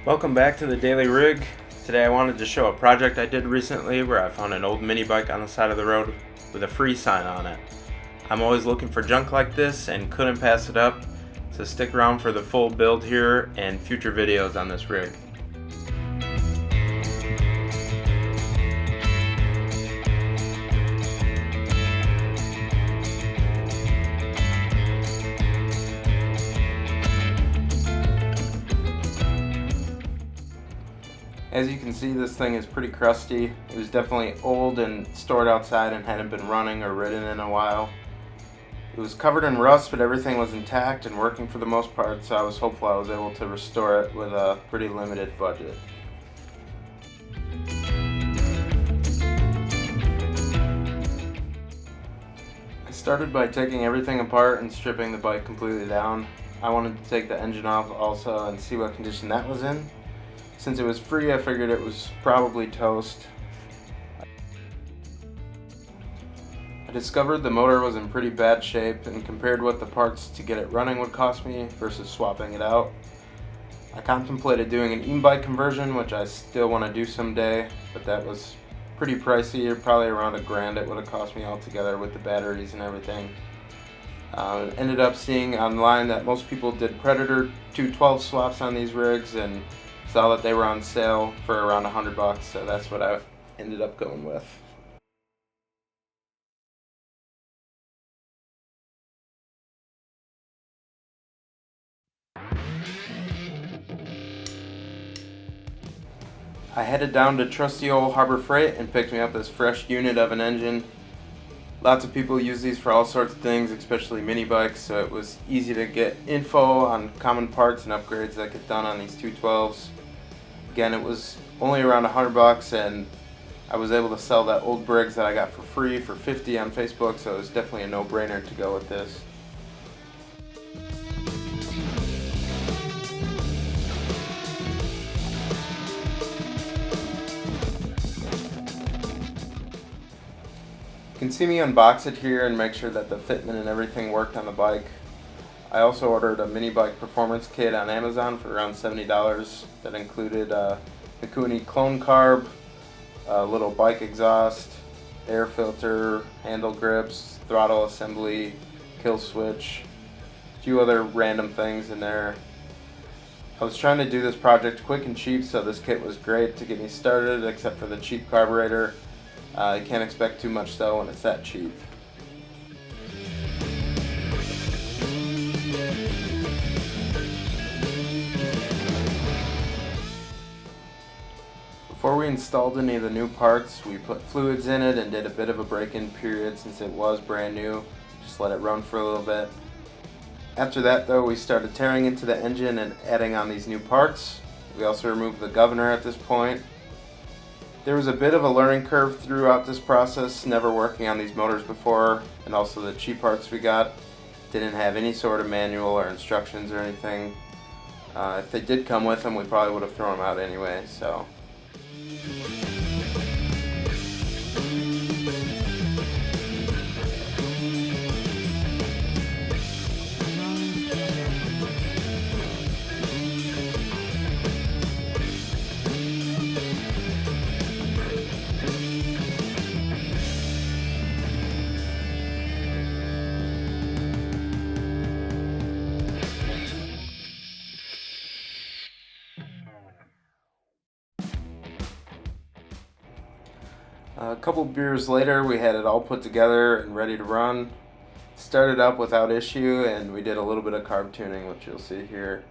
Welcome back to the Daily Rig. Today I wanted to show a project I did recently where I found an old mini bike on the side of the road with a free sign on it. I'm always looking for junk like this and couldn't pass it up, so stick around for the full build here and future videos on this rig. As you can see, this thing is pretty crusty. It was definitely old and stored outside and hadn't been running or ridden in a while. It was covered in rust, but everything was intact and working for the most part, so I was hopeful I was able to restore it with a pretty limited budget. I started by taking everything apart and stripping the bike completely down. I wanted to take the engine off also and see what condition that was in. Since it was free, I figured it was probably toast. I discovered the motor was in pretty bad shape and compared what the parts to get it running would cost me versus swapping it out. I contemplated doing an e-bike conversion, which I still want to do someday, but that was pretty pricey, probably around $1,000 it would have cost me altogether with the batteries and everything. Ended up seeing online that most people did Predator 212 swaps on these rigs and saw that they were on sale for around $100, so that's what I ended up going with. I headed down to trusty old Harbor Freight and picked me up this fresh unit of an engine. Lots of people use these for all sorts of things, especially mini bikes, so it was easy to get info on common parts and upgrades that get done on these 212s. Again, it was only around $100 and I was able to sell that old Briggs that I got for free for $50 on Facebook, so it was definitely a no-brainer to go with this. You can see me unbox it here and make sure that the fitment and everything worked on the bike. I also ordered a mini bike performance kit on Amazon for around $70 that included a Mikuni clone carb, a little bike exhaust, air filter, handle grips, throttle assembly, kill switch, a few other random things in there. I was trying to do this project quick and cheap, so this kit was great to get me started except for the cheap carburetor. You can't expect too much though when it's that cheap. Before we installed any of the new parts, we put fluids in it and did a bit of a break-in period since it was brand new. Just let it run for a little bit. After that though, we started tearing into the engine and adding on these new parts. We also removed the governor at this point. There was a bit of a learning curve throughout this process, never working on these motors before, and also the cheap parts we got didn't have any sort of manual or instructions or anything. If they did come with them, we probably would have thrown them out anyway, so. A couple beers later, we had it all put together and ready to run. Started up without issue, and we did a little bit of carb tuning, which you'll see here.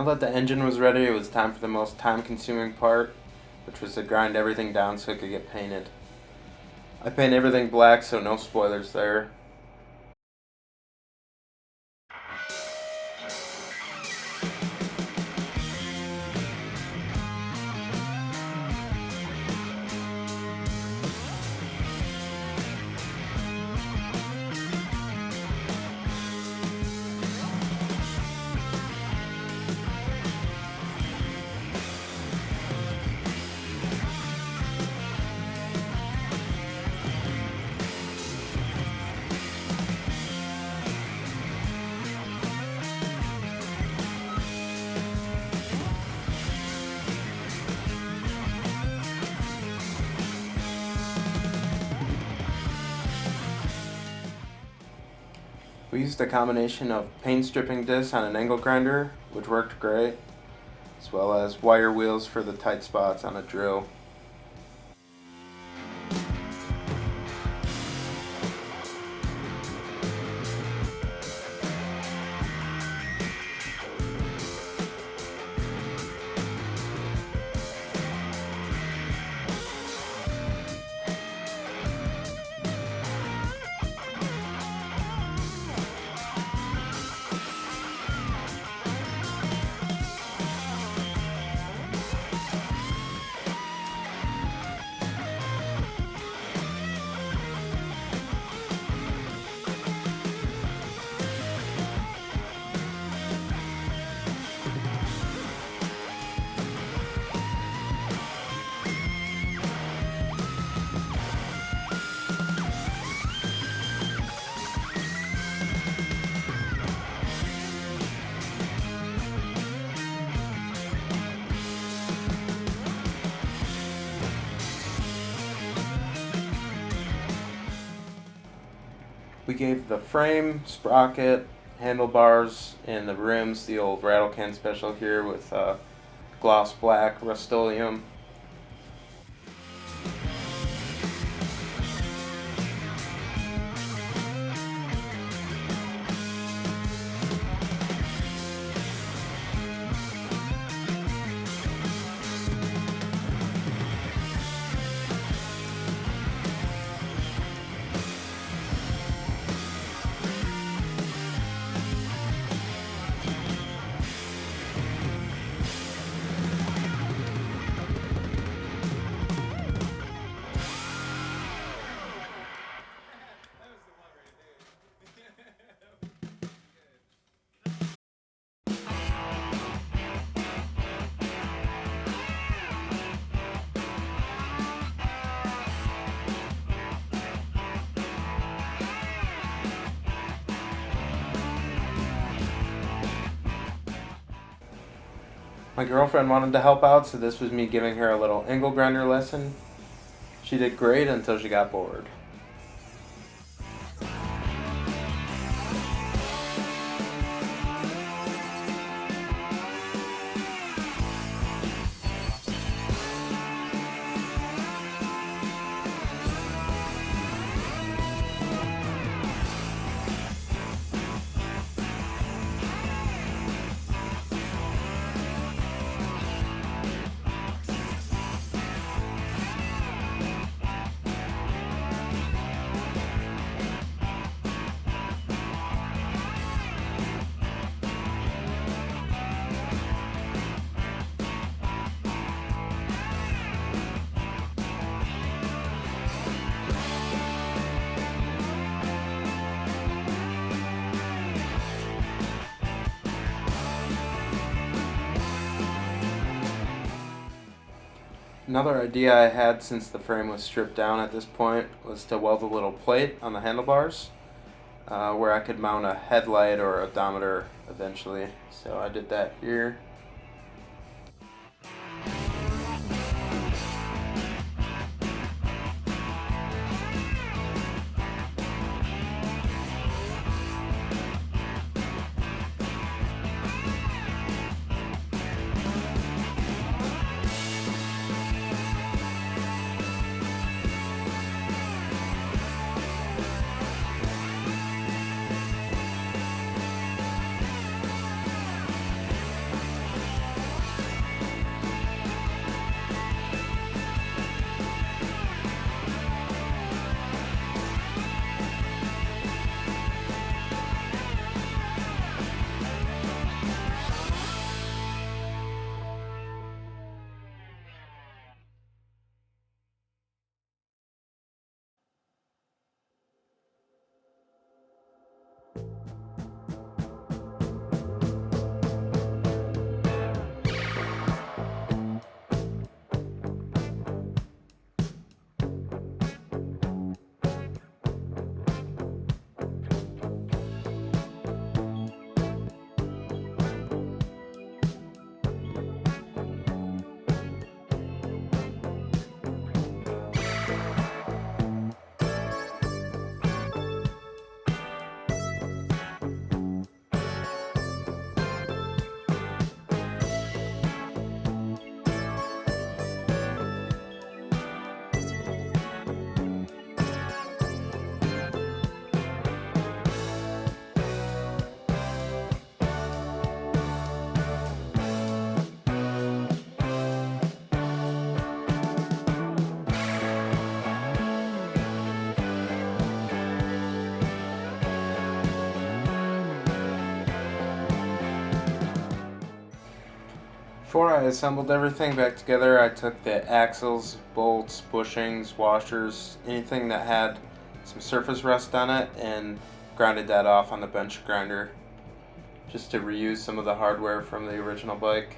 Now that the engine was ready, it was time for the most time-consuming part, which was to grind everything down so it could get painted. I paint everything black, so no spoilers there. We used a combination of paint stripping discs on an angle grinder, which worked great, as well as wire wheels for the tight spots on a drill. We gave the frame, sprocket, handlebars, and the rims the old rattle can special here with gloss black Rust-Oleum. My girlfriend wanted to help out, so this was me giving her a little angle grinder lesson. She did great until she got bored. Another idea I had since the frame was stripped down at this point was to weld a little plate on the handlebars where I could mount a headlight or odometer eventually. So I did that here. Before I assembled everything back together, I took the axles, bolts, bushings, washers, anything that had some surface rust on it, and grinded that off on the bench grinder just to reuse some of the hardware from the original bike.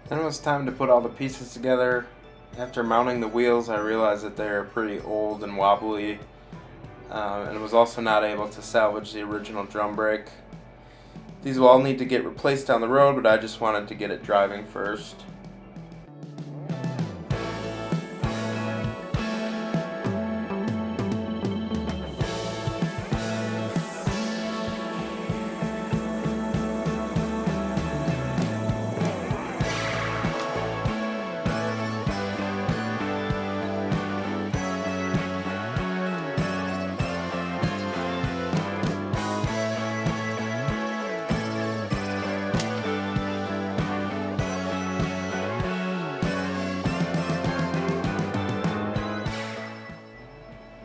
Then it was time to put all the pieces together. After mounting the wheels, I realized that they are pretty old and wobbly, and was also not able to salvage the original drum brake. These will all need to get replaced down the road, but I just wanted to get it driving first.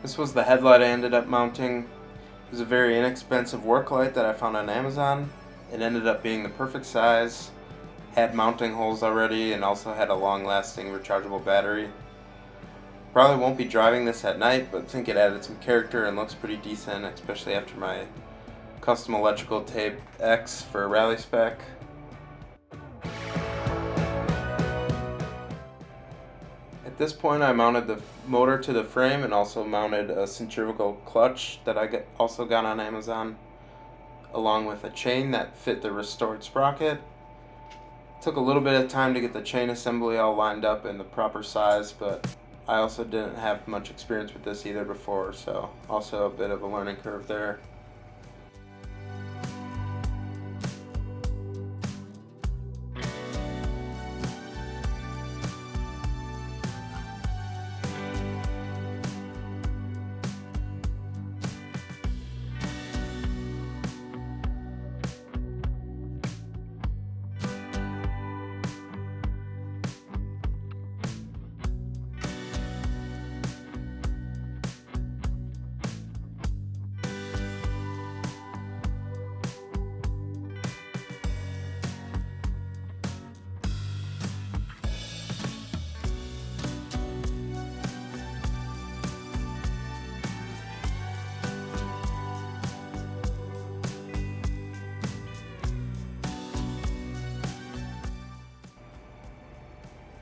This was the headlight I ended up mounting. It was a very inexpensive work light that I found on Amazon. It ended up being the perfect size, had mounting holes already, and also had a long-lasting rechargeable battery. Probably won't be driving this at night, but think it added some character and looks pretty decent, especially after my custom electrical tape X for rally spec. At this point, I mounted the motor to the frame and also mounted a centrifugal clutch that I also got on Amazon, along with a chain that fit the restored sprocket. Took a little bit of time to get the chain assembly all lined up in the proper size, but I also didn't have much experience with this either before, so also a bit of a learning curve there.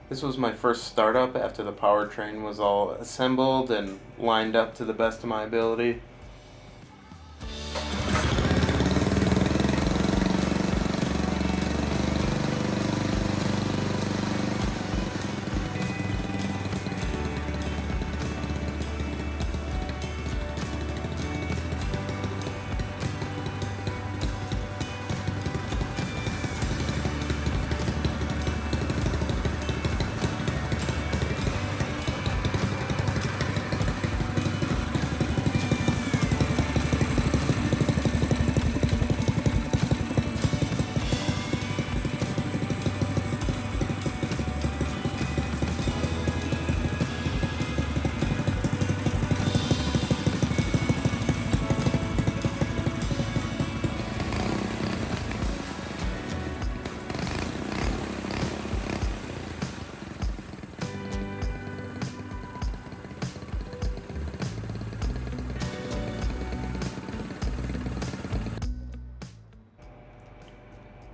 This was my first startup after the powertrain was all assembled and lined up to the best of my ability.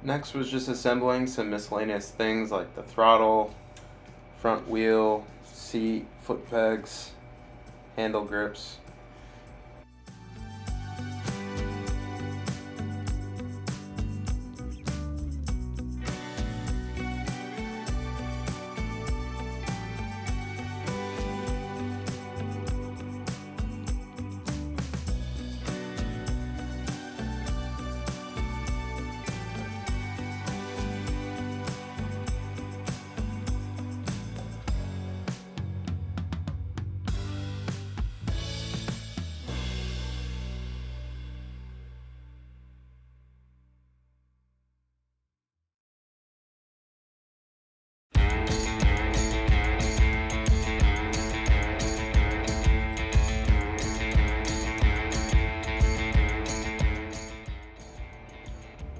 Next was just assembling some miscellaneous things like the throttle, front wheel, seat, foot pegs, handle grips.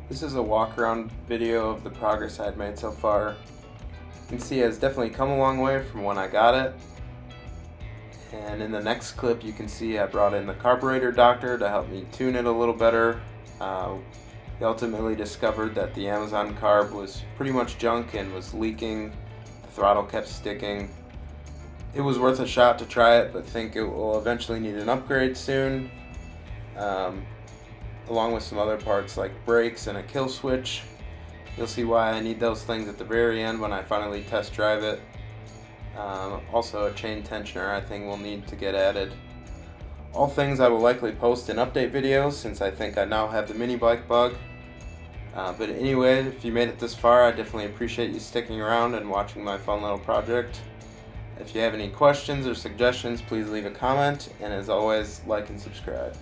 This is a walk around video of the progress I'd made so far. You can see it's definitely come a long way from when I got it. And in the next clip you can see I brought in the carburetor doctor to help me tune it a little better. He ultimately discovered that the Amazon carb was pretty much junk and was leaking. The throttle kept sticking. It was worth a shot to try it, but think it will eventually need an upgrade soon, along with some other parts like brakes and a kill switch. You'll see why I need those things at the very end when I finally test drive it. Also a chain tensioner I think will need to get added. All things I will likely post in update videos since I think I now have the mini bike bug. But anyway, if you made it this far, I definitely appreciate you sticking around and watching my fun little project. If you have any questions or suggestions, please leave a comment, and as always, like and subscribe.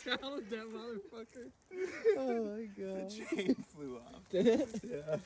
Drowned that motherfucker. Oh my god. The chain flew off. Did it? Yeah.